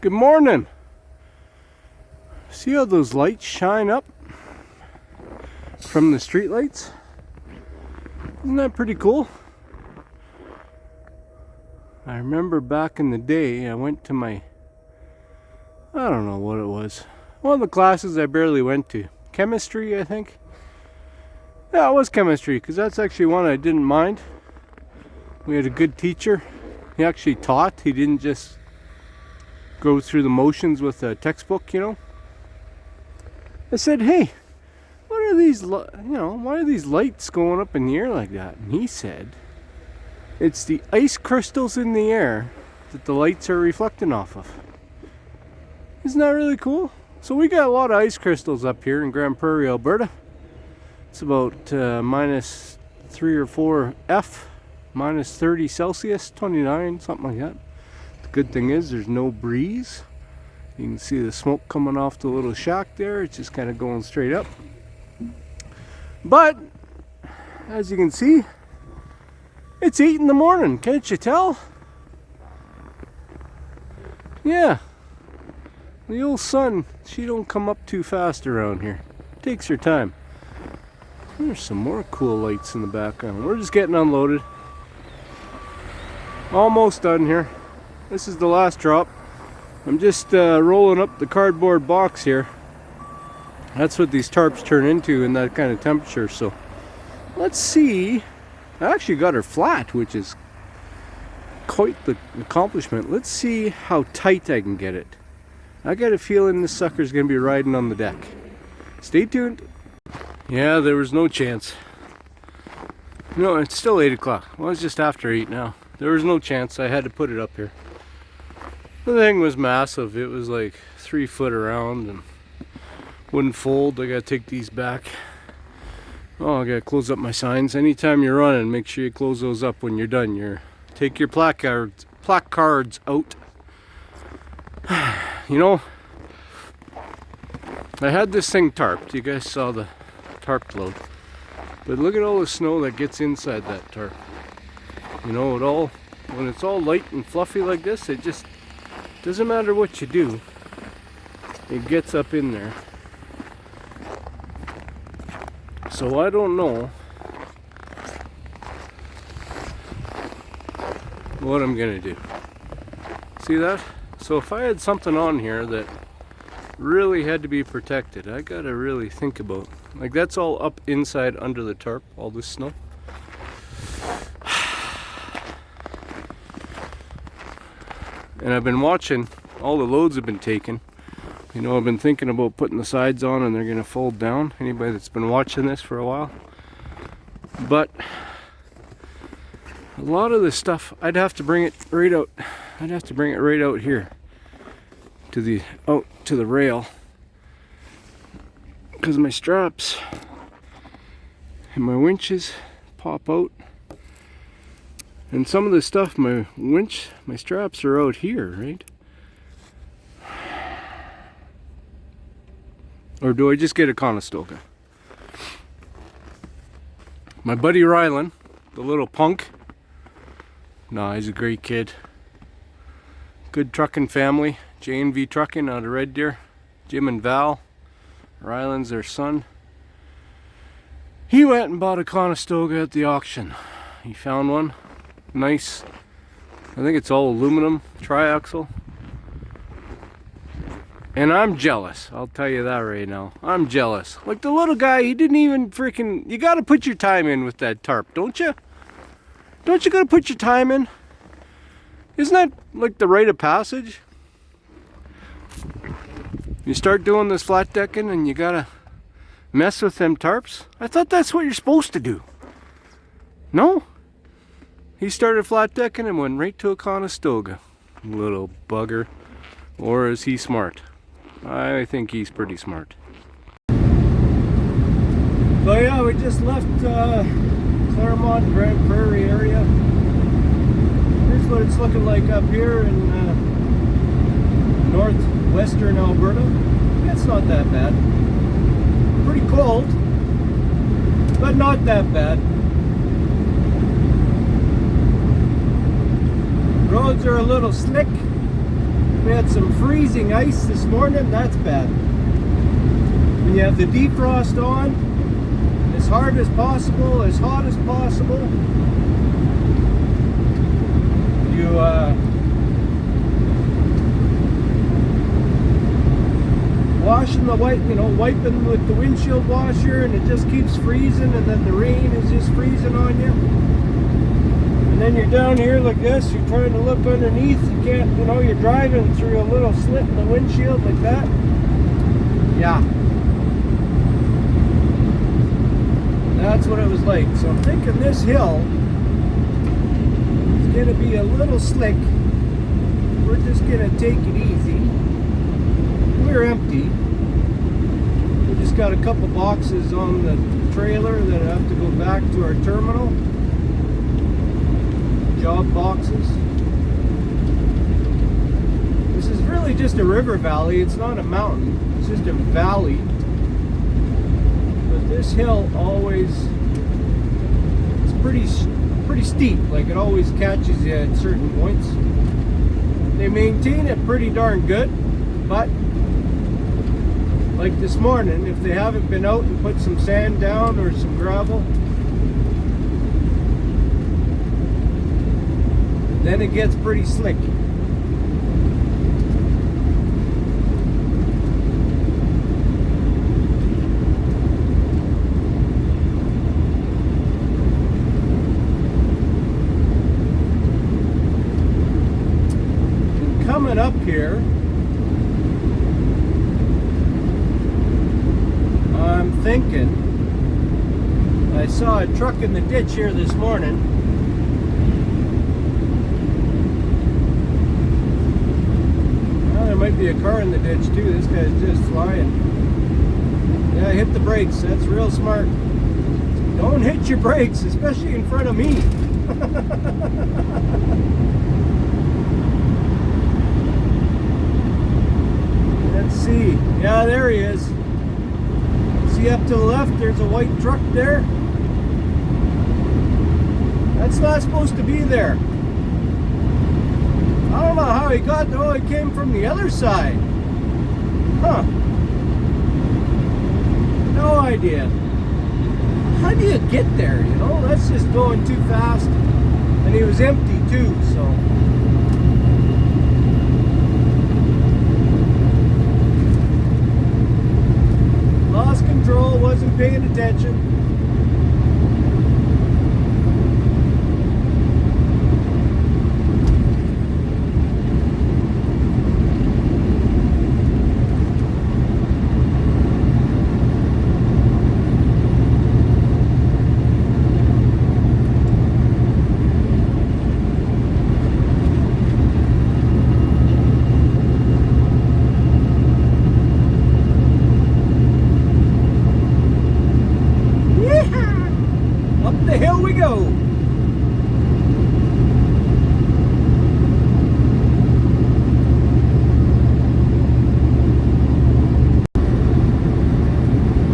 Good morning. See how those lights shine up from the street lights? Isn't that pretty cool? I remember back in the day I went to I don't know what it was. One of the classes I barely went to. Chemistry, I think. Yeah, it was chemistry, because that's actually one I didn't mind. We had a good teacher. He actually taught. He didn't just go through the motions with a textbook, you know. I said, hey, what are these, why are these lights going up in the air like that? And he said, it's the ice crystals in the air that the lights are reflecting off of. Isn't that really cool? So we got a lot of ice crystals up here in Grand Prairie, Alberta. It's about minus 3 or 4 F, minus 30 Celsius, 29, something like that. The good thing is there's no breeze. You can see the smoke coming off the little shack there. It's just kind of going straight up. But, as you can see, it's 8 in the morning. Can't you tell? Yeah. The old sun, she don't come up too fast around here. Takes her time. There's some more cool lights in the background. We're just getting unloaded. Almost done here. This is the last drop. I'm just rolling up the cardboard box here. That's what these tarps turn into in that kind of temperature. So let's see. I actually got her flat, which is quite the accomplishment. Let's see how tight I can get it. I got a feeling this sucker's gonna be riding on the deck. Stay tuned. Yeah, there was no chance. No, it's still 8 o'clock. Well, it's just after 8 now. There was no chance. I had to put it up here. The thing was massive. It was like 3 foot around and wouldn't fold. I gotta take these back. Oh, I gotta close up my signs. Anytime you're running, make sure you close those up when you're done. Take your placards out. You know, I had this thing tarped. You guys saw the tarp load. But look at all the snow that gets inside that tarp. You know, when it's all light and fluffy like this, it just doesn't matter what you do. It gets up in there. So I don't know what I'm gonna do. See that? So if I had something on here that really had to be protected, I gotta really think about. Like that's all up inside under the tarp, all this snow. And I've been watching, all the loads have been taken. You know, I've been thinking about putting the sides on and they're gonna fold down. Anybody that's been watching this for a while. But a lot of this stuff, I'd have to bring it right out. I'd have to bring it right out here to the rail, because my straps and my winches pop out, and some of the stuff, my straps are out here, right? Or do I just get a Conestoga? My buddy Rylan, the little punk. Nah, he's a great kid. Good trucking family. J&V Trucking out of Red Deer. Jim and Val. Rylan's their son. He went and bought a Conestoga at the auction. He found one. Nice. I think it's all aluminum. Triaxle. And I'm jealous. I'll tell you that right now. I'm jealous. Like the little guy, he didn't even freaking... You gotta put your time in with that tarp, don't you? Don't you gotta put your time in? Isn't that like the rite of passage? You start doing this flat decking and you gotta mess with them tarps? I thought that's what you're supposed to do. No? He started flat decking and went right to a Conestoga. Little bugger. Or is he smart? I think he's pretty smart. So yeah, we just left Claremont, Grand Prairie area. Here's what it's looking like up here in northwestern Alberta. It's not that bad. Pretty cold, but not that bad. Roads are a little slick. We had some freezing ice this morning. That's bad. When you have the defrost on, as hard as possible, as hot as possible, you washing the wiping with the windshield washer, and it just keeps freezing, and then the rain is just freezing on you. And then you're down here like this, you're trying to look underneath, you can't, you're driving through a little slit in the windshield like that. Yeah. That's what it was like. So I'm thinking this hill is going to be a little slick. We're just going to take it easy. We're empty. We just got a couple boxes on the trailer that have to go back to our terminal. Job boxes. This is really just a river valley. It's not a mountain. It's just a valley. But this hill always, it's pretty steep. Like, it always catches you at certain points. They maintain it pretty darn good, but like this morning, if they haven't been out and put some sand down or some gravel, then it gets pretty slick. And coming up here, I'm thinking, I saw a truck in the ditch here this morning. Well, there might be a car in the ditch too. This guy's just flying. Yeah, hit the brakes. That's real smart. Don't hit your brakes, especially in front of me. Let's see. Yeah, there he is. See up to the left, there's a white truck there. That's not supposed to be there. I don't know how he got there. Oh, it came from the other side. Huh. No idea. How do you get there, That's just going too fast. And he was empty too, so. Lost control, wasn't paying attention.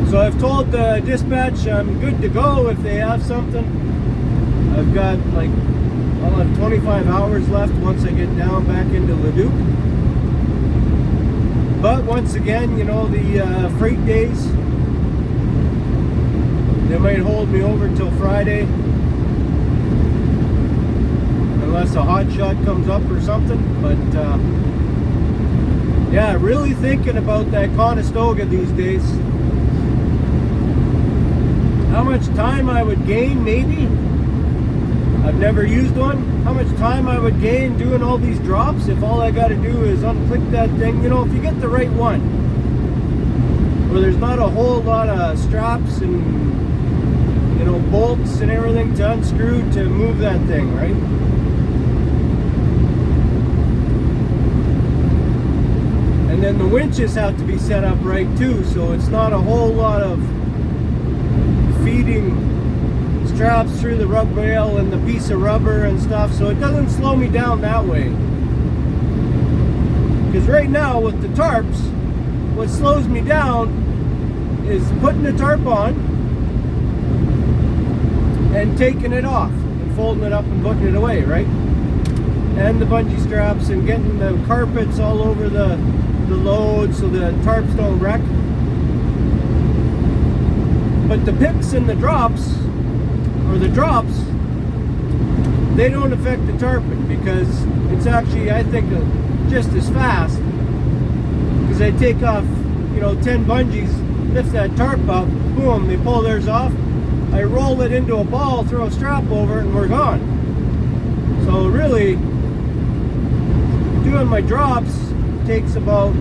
So I've told the dispatch I'm good to go if they have something. I've got I'll have 25 hours left once I get down back into Leduc. But once again, the freight days, they might hold me over till Friday. Unless a hot shot comes up or something. But yeah, really thinking about that Conestoga these days. How much time I would gain, maybe. I've never used one. How much time I would gain doing all these drops if all I got to do is unclick that thing. If you get the right one, where there's not a whole lot of straps and bolts and everything to unscrew to move that thing, right? And then the winches have to be set up right too, so it's not a whole lot of feeding straps through the rub rail and the piece of rubber and stuff, so it doesn't slow me down that way. Because right now with the tarps, what slows me down is putting the tarp on and taking it off and folding it up and putting it away, right? and the bungee straps and getting the carpets all over the load so the tarps don't wreck. But the picks and the drops, or the drops, they don't affect the tarping because it's actually, I think, just as fast. Because they take off, 10 bungees, lift that tarp up, boom, they pull theirs off. I roll it into a ball, throw a strap over it, and we're gone. So really, doing my drops takes about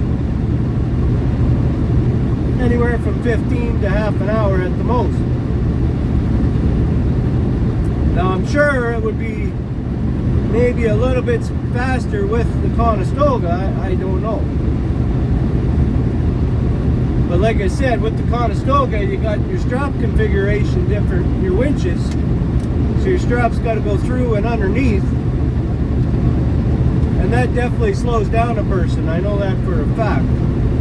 anywhere from 15 to half an hour at the most. Now I'm sure it would be maybe a little bit faster with the Conestoga, I don't know. But like I said, with the Conestoga, you got your strap configuration different, your winches. So your strap's got to go through and underneath. And that definitely slows down a person. I know that for a fact,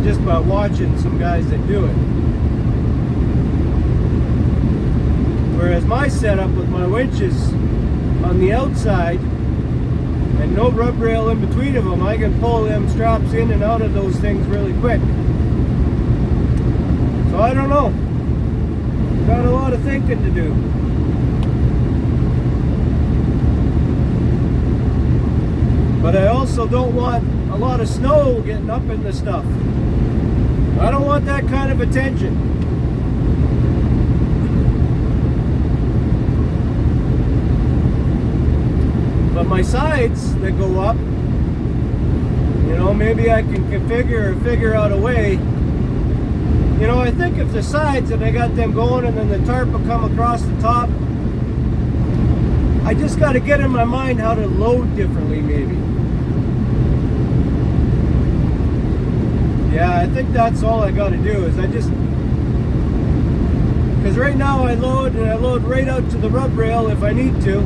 just by watching some guys that do it. Whereas my setup with my winches on the outside and no rub rail in between of them, I can pull them straps in and out of those things really quick. So I don't know. Got a lot of thinking to do. But I also don't want a lot of snow getting up in the stuff. I don't want that kind of attention. But my sides that go up, maybe I can figure out a way. I think if the sides, and I got them going and then the tarp will come across the top, I just got to get in my mind how to load differently maybe. Yeah, I think that's all I got to do is because right now I load right out to the rub rail if I need to.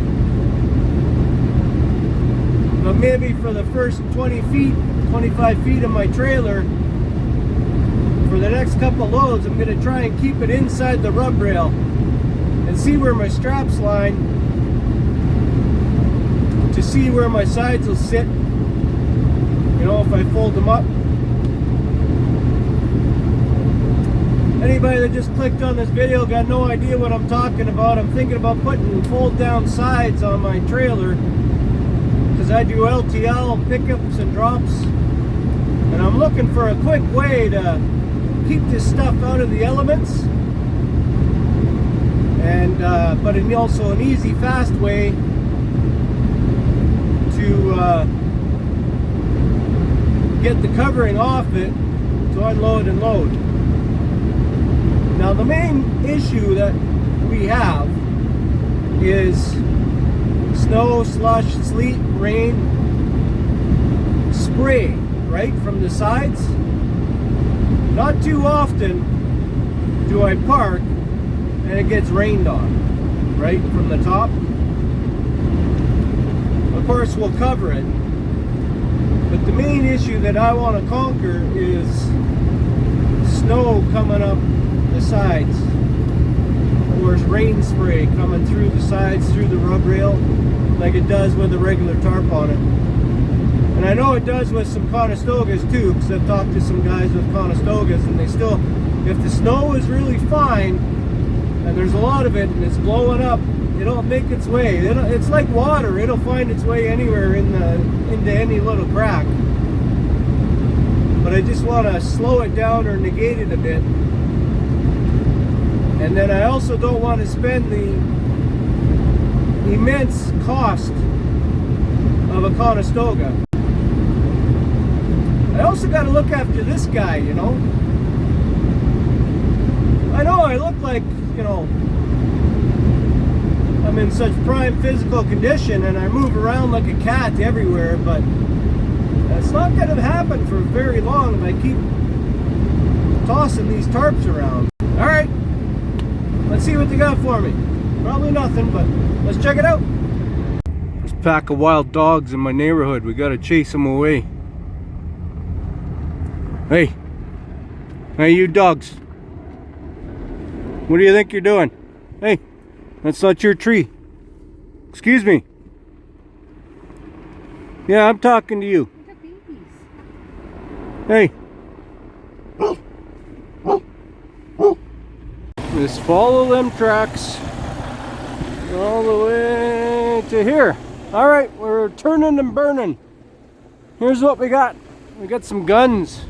But maybe for the first 20 feet, 25 feet of my trailer, for the next couple of loads, I'm going to try and keep it inside the rub rail and see where my straps line to see where my sides will sit, if I fold them up. Anybody that just clicked on this video got no idea what I'm talking about. I'm thinking about putting fold down sides on my trailer because I do LTL pickups and drops, and I'm looking for a quick way to keep this stuff out of the elements, and but also an easy, fast way to get the covering off it to unload and load. Now the main issue that we have is snow, slush, sleet, rain, spray right from the sides. Not too often do I park and it gets rained on right from the top. Of course we'll cover it, but the main issue that I want to conquer is snow coming up the sides, or rain spray coming through the sides, through the rub rail, like it does with a regular tarp on it. And I know it does with some Conestogas too, because I've talked to some guys with Conestogas, and they still, if the snow is really fine and there's a lot of it and it's blowing up, it'll make its way. It's like water, it'll find its way anywhere into any little crack. But I just want to slow it down or negate it a bit. And then I also don't want to spend the immense cost of a Conestoga. I also got to look after this guy, I know I look like, I'm in such prime physical condition and I move around like a cat everywhere, but that's not going to happen for very long if I keep tossing these tarps around. Alright, let's see what they got for me. Probably nothing, but let's check it out. There's a pack of wild dogs in my neighborhood. We got to chase them away. Hey, you dogs. What do you think you're doing? Hey, that's not your tree. Excuse me. Yeah, I'm talking to you. Look at babies. Hey. Just follow them tracks all the way to here. All right, we're turning and burning. Here's what we got. We got some guns.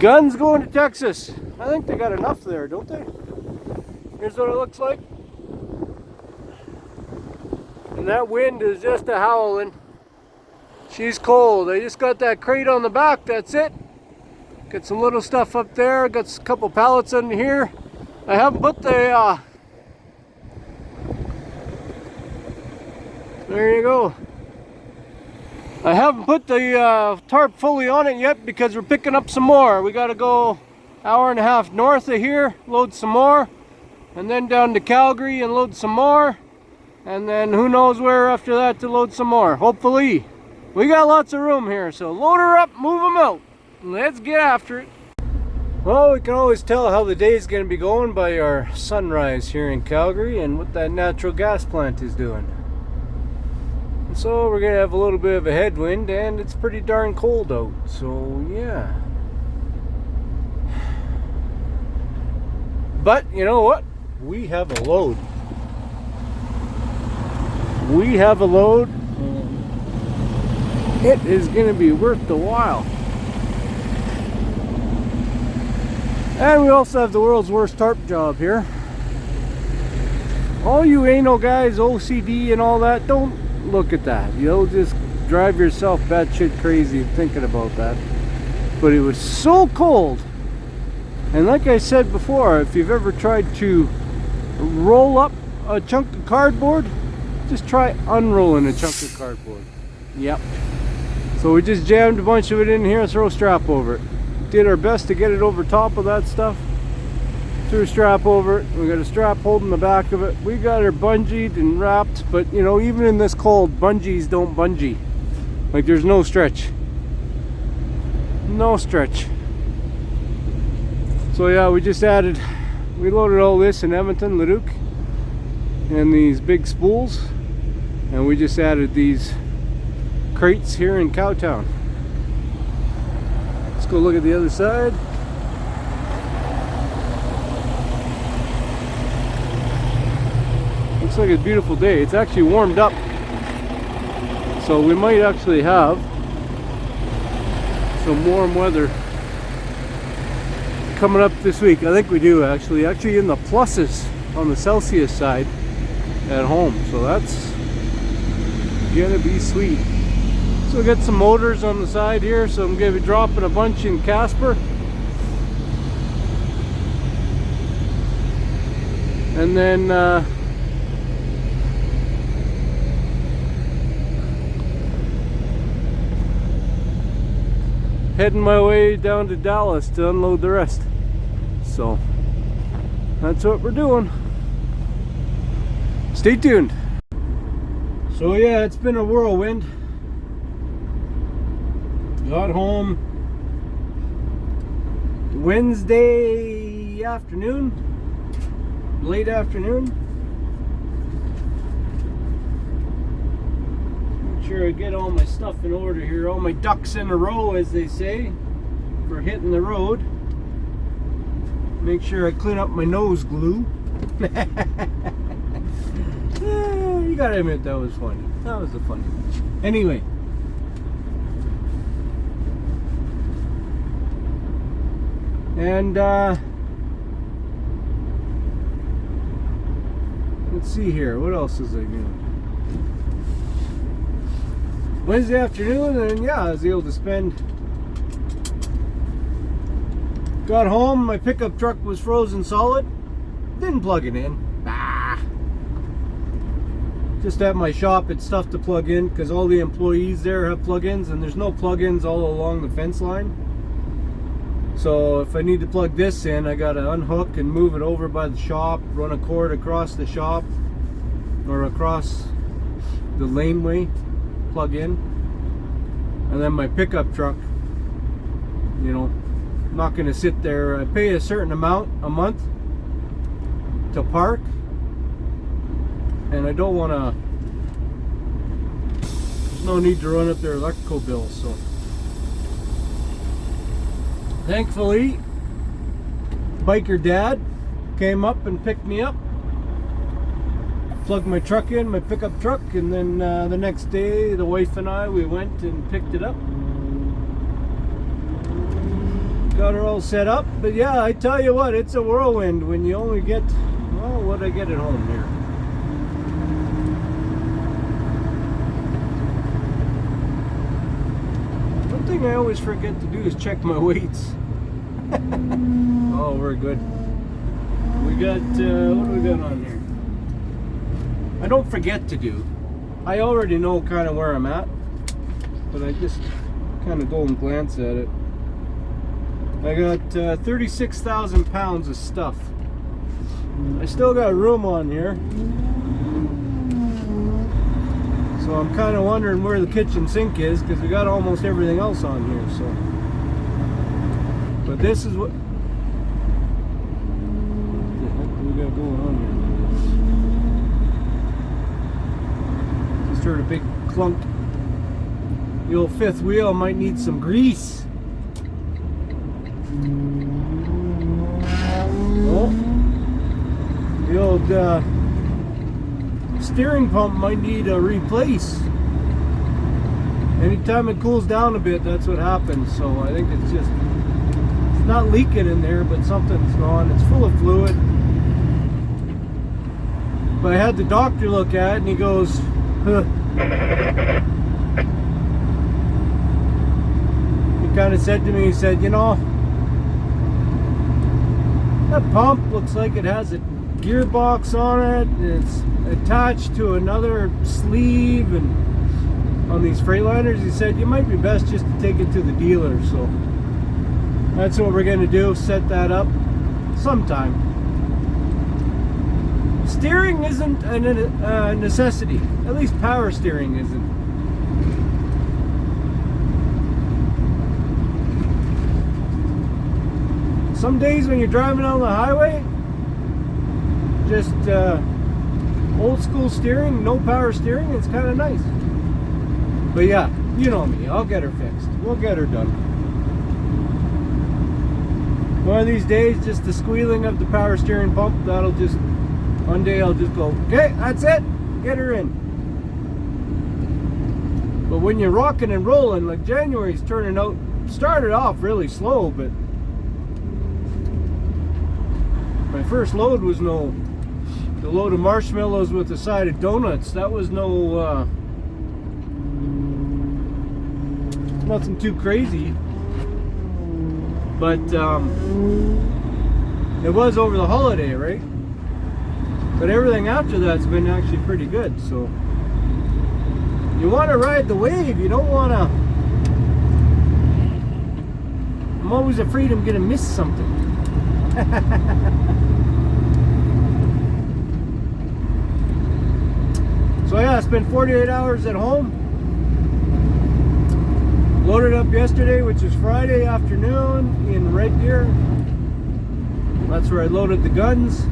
Guns going to Texas. I think they got enough there, don't they? Here's what it looks like. And that wind is just a howling. She's cold. I just got that crate on the back, that's it. Got some little stuff up there, got a couple pallets in here. I haven't put the, there you go. I haven't put the tarp fully on it yet because we're picking up some more. We gotta go hour and a half north of here, load some more, and then down to Calgary and load some more, and then who knows where after that to load some more, hopefully. We got lots of room here, so load her up, move them out. Let's get after it. Well, we can always tell how the day is going to be going by our sunrise here in Calgary and what that natural gas plant is doing. And so we're going to have a little bit of a headwind and it's pretty darn cold out. So yeah. But you know what? We have a load. We have a load. It is going to be worth the while. And we also have the world's worst tarp job here. All you anal guys, OCD and all that, don't look at that. You'll just drive yourself batshit crazy thinking about that. But it was so cold. And like I said before, if you've ever tried to roll up a chunk of cardboard, just try unrolling a chunk of cardboard. Yep. So we just jammed a bunch of it in here and throw a strap over it. Did our best to get it over top of that stuff. Threw a strap over it. We got a strap holding the back of it. We got her bungeed and wrapped, but you know, even in this cold, bungees don't bungee. Like there's no stretch. No stretch. So yeah, we loaded all this in Edmonton, Leduc, and these big spools, and we just added these crates here in Cowtown. Let's go look at the other side. Looks like a beautiful day. It's actually warmed up, so we might actually have some warm weather coming up this week. I think we do actually in the pluses on the Celsius side at home, so that's gonna be sweet. So we got some motors on the side here, so I'm gonna be dropping a bunch in Casper, and then heading my way down to Dallas to unload the rest. So that's what we're doing. Stay tuned. So yeah, it's been a whirlwind. Got home Wednesday afternoon, late afternoon. Make sure I get all my stuff in order here, all my ducks in a row, as they say, for hitting the road. Make sure I clean up my nose glue. You gotta admit that was funny. That was a funny one. Anyway. And let's see here, what else is I doing? Wednesday afternoon, and yeah, I was able to spend. Got home, my pickup truck was frozen solid. Didn't plug it in. Just at my shop, it's tough to plug in because all the employees there have plug-ins, and there's no plug-ins all along the fence line. So if I need to plug this in, I gotta unhook and move it over by the shop, run a cord across the shop or across the laneway, plug in. And then my pickup truck, you know, I'm not gonna sit there. I pay a certain amount a month to park, and I don't want to no need to run up their electrical bill. So thankfully, biker dad came up and picked me up, plugged my truck in, my pickup truck, and then the next day the wife and I, we went and picked it up, got her all set up. But yeah, I tell you what, it's a whirlwind when you only get, well, what I get at home here. One thing I always forget to do is check my weights. Oh, we're good. We got, what do we got on here? I don't forget to do. I already know kind of where I'm at, but I just kind of go and glance at it. I got 36,000 pounds of stuff. I still got room on here. So I'm kind of wondering where the kitchen sink is, because we got almost everything else on here. So, but this is what the heck do we got going on here? Just heard a big clunk. The old fifth wheel might need some grease. Oh, the old steering pump might need a replace. Anytime it cools down a bit, that's what happens. So I think it's just, it's not leaking in there, but something's gone. It's full of fluid. But I had the doctor look at it, and he goes, huh. He kind of said to me, he said, you know, that pump looks like it has a gearbox on it, and it's attached to another sleeve, and on these Freightliners, he said, you might be best just to take it to the dealer. So that's what we're going to do, set that up sometime. Steering isn't a necessity, at least power steering isn't. Some days when you're driving on the highway, just old school steering, no power steering, it's kind of nice. But yeah, you know me, I'll get her fixed. We'll get her done. One of these days, just the squealing of the power steering pump, that'll just, one day I'll just go, okay, that's it, get her in. But when you're rocking and rolling, like January's turning out, started off really slow, but my first load was the load of marshmallows with a side of donuts. That was nothing too crazy, but it was over the holiday, right? But everything after that's been actually pretty good. So you want to ride the wave, you don't want to. I'm always afraid I'm gonna miss something. So yeah, I spent 48 hours at home. Loaded up yesterday, which was Friday afternoon in Red Deer. That's where I loaded the guns.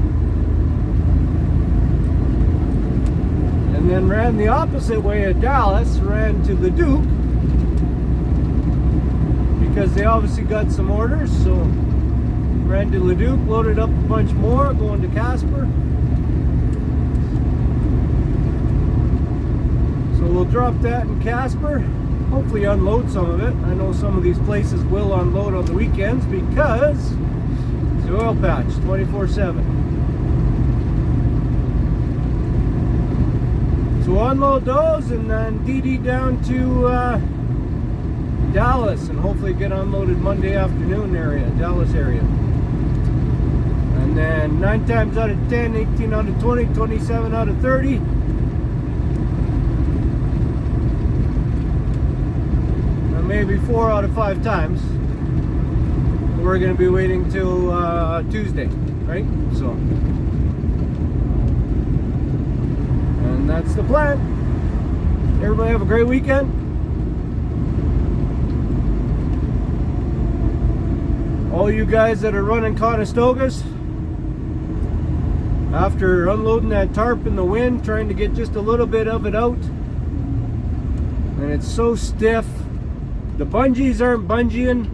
And then ran the opposite way at Dallas, ran to Leduc, because they obviously got some orders. So ran to Leduc, loaded up a bunch more, going to Casper. So we'll drop that in Casper, hopefully unload some of it. I know some of these places will unload on the weekends because it's the oil patch 24/7. So we'll unload those and then DD down to Dallas and hopefully get unloaded Monday afternoon area, Dallas area. And then 9 times out of 10, 18 out of 20, 27 out of 30. Maybe 4 out of 5 times. We're going to be waiting till Tuesday, right? So, and that's the plan. Everybody have a great weekend. All you guys that are running Conestogas, after unloading that tarp in the wind, trying to get just a little bit of it out, and it's so stiff. The bungees aren't bungeeing.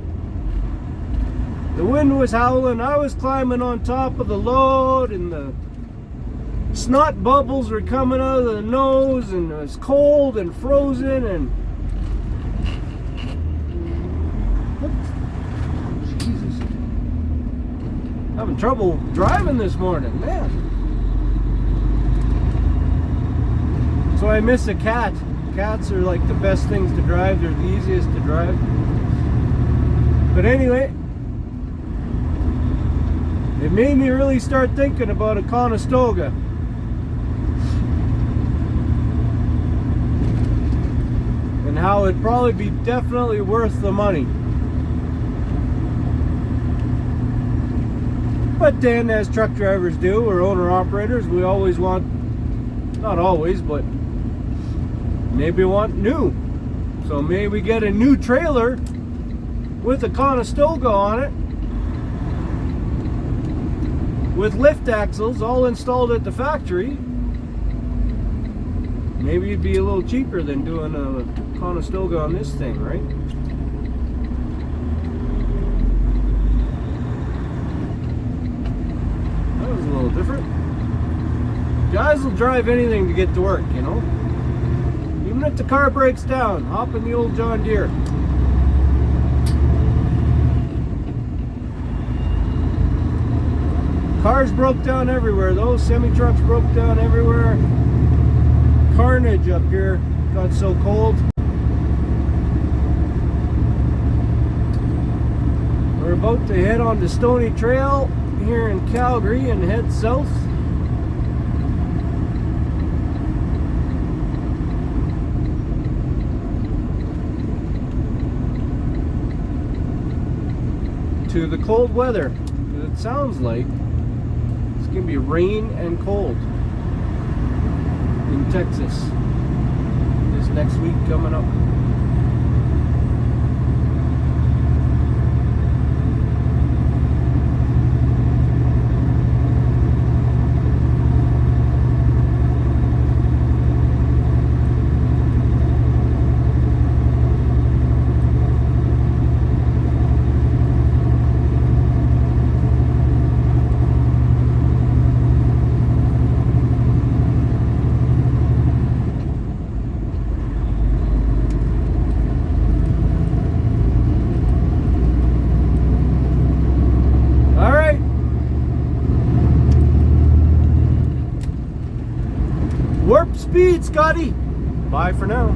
The wind was howling. I was climbing on top of the load, and the snot bubbles were coming out of the nose, and it was cold and frozen, and Jesus, having trouble driving this morning, man. So I miss a cat. Cats are like the best things to drive. They're the easiest to drive. But anyway, it made me really start thinking about a Conestoga. And how it'd probably be definitely worth the money. But then, as truck drivers do, or owner-operators, we always want, not always, but maybe want new. So maybe we get a new trailer with a Conestoga on it, with lift axles all installed at the factory. Maybe it'd be a little cheaper than doing a Conestoga on this thing, right? That was a little different. Guys will drive anything to get to work, you know? Even if the car breaks down, hop in the old John Deere. Cars broke down everywhere. Those semi-trucks broke down everywhere. Carnage up here. Got so cold. We're about to head on the Stony Trail here in Calgary and head south. To the cold weather. It sounds like it's going to be rain and cold in Texas this next week coming up. Warp speed, Scotty. Bye for now.